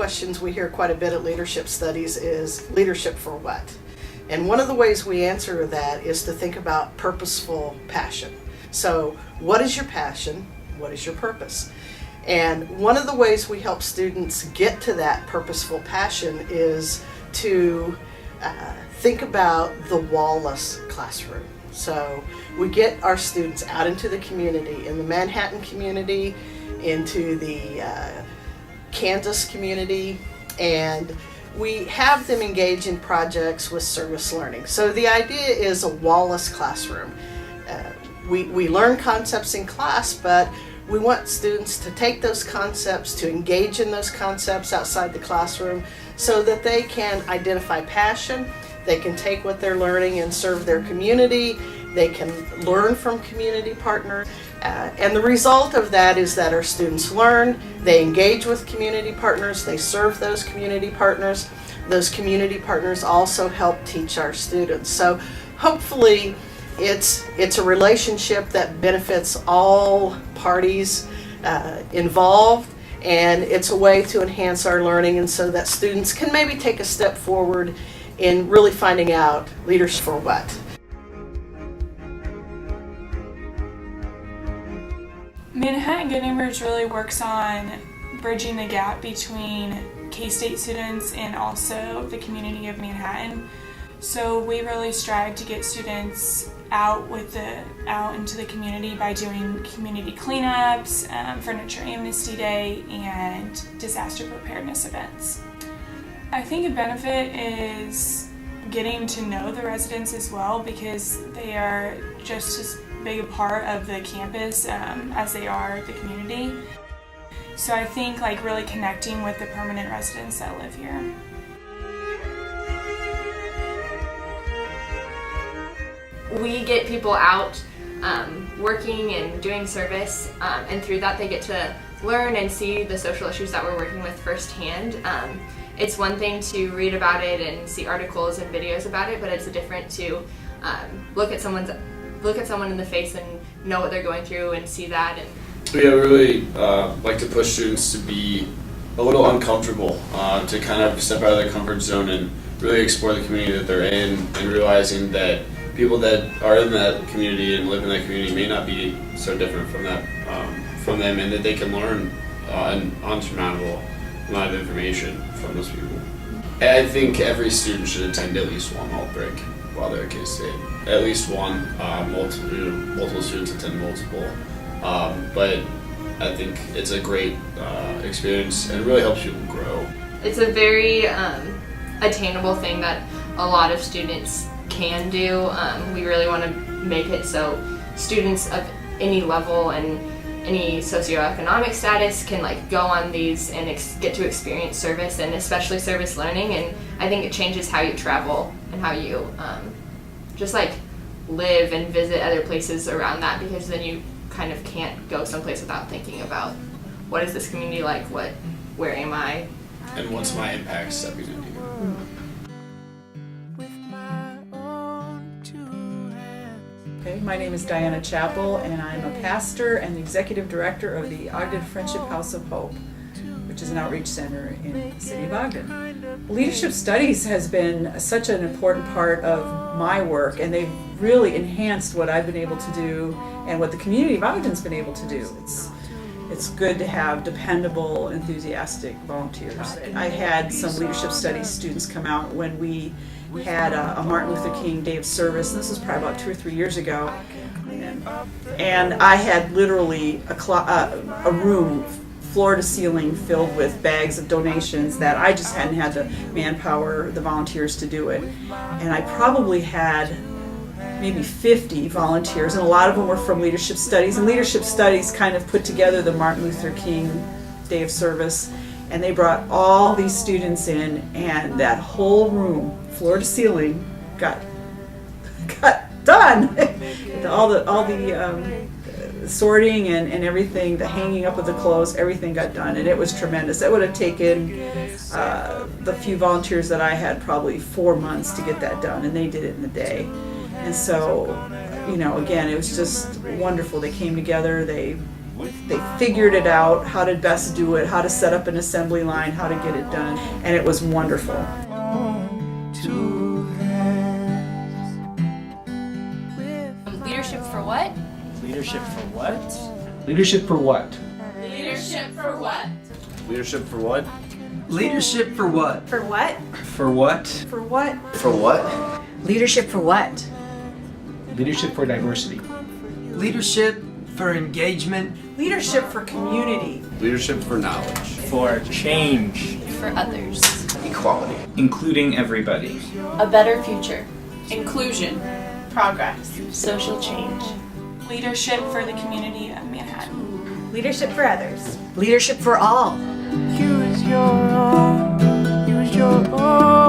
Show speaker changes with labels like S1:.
S1: questions we hear quite a bit at leadership studies is leadership for what? And one of the ways we answer that is to think about purposeful passion. So what is your passion? What is your purpose? And one of the ways we help students get to that purposeful passion is to think about the wall-less classroom. So we get our students out into the community, in the Manhattan community, into the Kansas community, and we have them engage in projects with service learning. So the idea is a wall-less classroom. We learn concepts in class, but we want students to take those concepts, to engage in those concepts outside the classroom so that they can identify passion, they can take what they're learning and serve their community, they can learn from community partners. And the result of that is that our students learn, they engage with community partners, they serve those community partners. Those community partners also help teach our students. So hopefully it's a relationship that benefits all parties involved, and it's a way to enhance our learning, and so that students can maybe take a step forward in really finding out leadership for what.
S2: Manhattan Good Neighbors really works on bridging the gap between K-State students and also the community of Manhattan. So we really strive to get students out into the community by doing community cleanups, Furniture Amnesty Day, and disaster preparedness events. I think a benefit is getting to know the residents as well, because they are just as big a part of the campus as they are the community. So I think really connecting with the permanent residents that live here.
S3: We get people out working and doing service, and through that they get to learn and see the social issues that we're working with firsthand. It's one thing to read about it and see articles and videos about it, but it's different to look at someone in the face and know what they're going through and see that. And
S4: we really like to push students to be a little uncomfortable, to kind of step out of their comfort zone and really explore the community that they're in, and realizing that people that are in that community and live in that community may not be so different from them, and that they can learn an unsurmountable amount of information from those people. I think every student should attend at least one alt break while they're at K-State. At least one. Multiple students attend multiple. But I think it's a great experience, and it really helps people grow.
S3: It's a very attainable thing that a lot of students can do. We really want to make it so students of any level and any socioeconomic status can go on these and get to experience service, and especially service learning. And I think it changes how you travel and how you just live and visit other places around that, because then you kind of can't go someplace without thinking about what is this community like, where am I,
S4: and what's my impact stepping in here.
S5: Okay, my name is Diana Chappell, and I'm a pastor and the executive director of the Ogden Friendship House of Hope, which is an outreach center in the city of Ogden. Leadership studies has been such an important part of my work, and they've really enhanced what I've been able to do and what the community of Ogden's been able to do. It's good to have dependable, enthusiastic volunteers. I had some leadership studies students come out when we had a Martin Luther King Day of Service, and this was probably about 2 or 3 years ago, and I had literally a room floor to ceiling filled with bags of donations that I just hadn't had the manpower, the volunteers to do it. And I probably had maybe 50 volunteers, and a lot of them were from leadership studies, and leadership studies kind of put together the Martin Luther King Day of Service, and they brought all these students in, and that whole room, floor to ceiling, got done. all the sorting and everything, the hanging up of the clothes, everything got done, and it was tremendous. It would have taken the few volunteers that I had probably 4 months to get that done, and they did it in a day. And so, again, it was just wonderful. They came together, they They figured it out, how to best do it, how to set up an assembly line, how to get it done, and it was wonderful.
S6: Leadership for what?
S7: Leadership for what? Leadership for what?
S6: Leadership for what?
S4: Leadership for what?
S8: Leadership for what?
S6: For what?
S7: For what?
S5: For what?
S4: For what?
S6: Leadership for what?
S7: Leadership for diversity.
S8: Leadership for engagement.
S5: Leadership for community.
S4: Leadership for knowledge.
S7: For change.
S6: For others.
S4: Equality.
S7: Including everybody.
S6: A better future.
S2: Inclusion.
S6: Progress. Social change.
S2: Leadership for the community of Manhattan.
S6: Leadership for others. Leadership for all.
S9: Use your all. Use your all.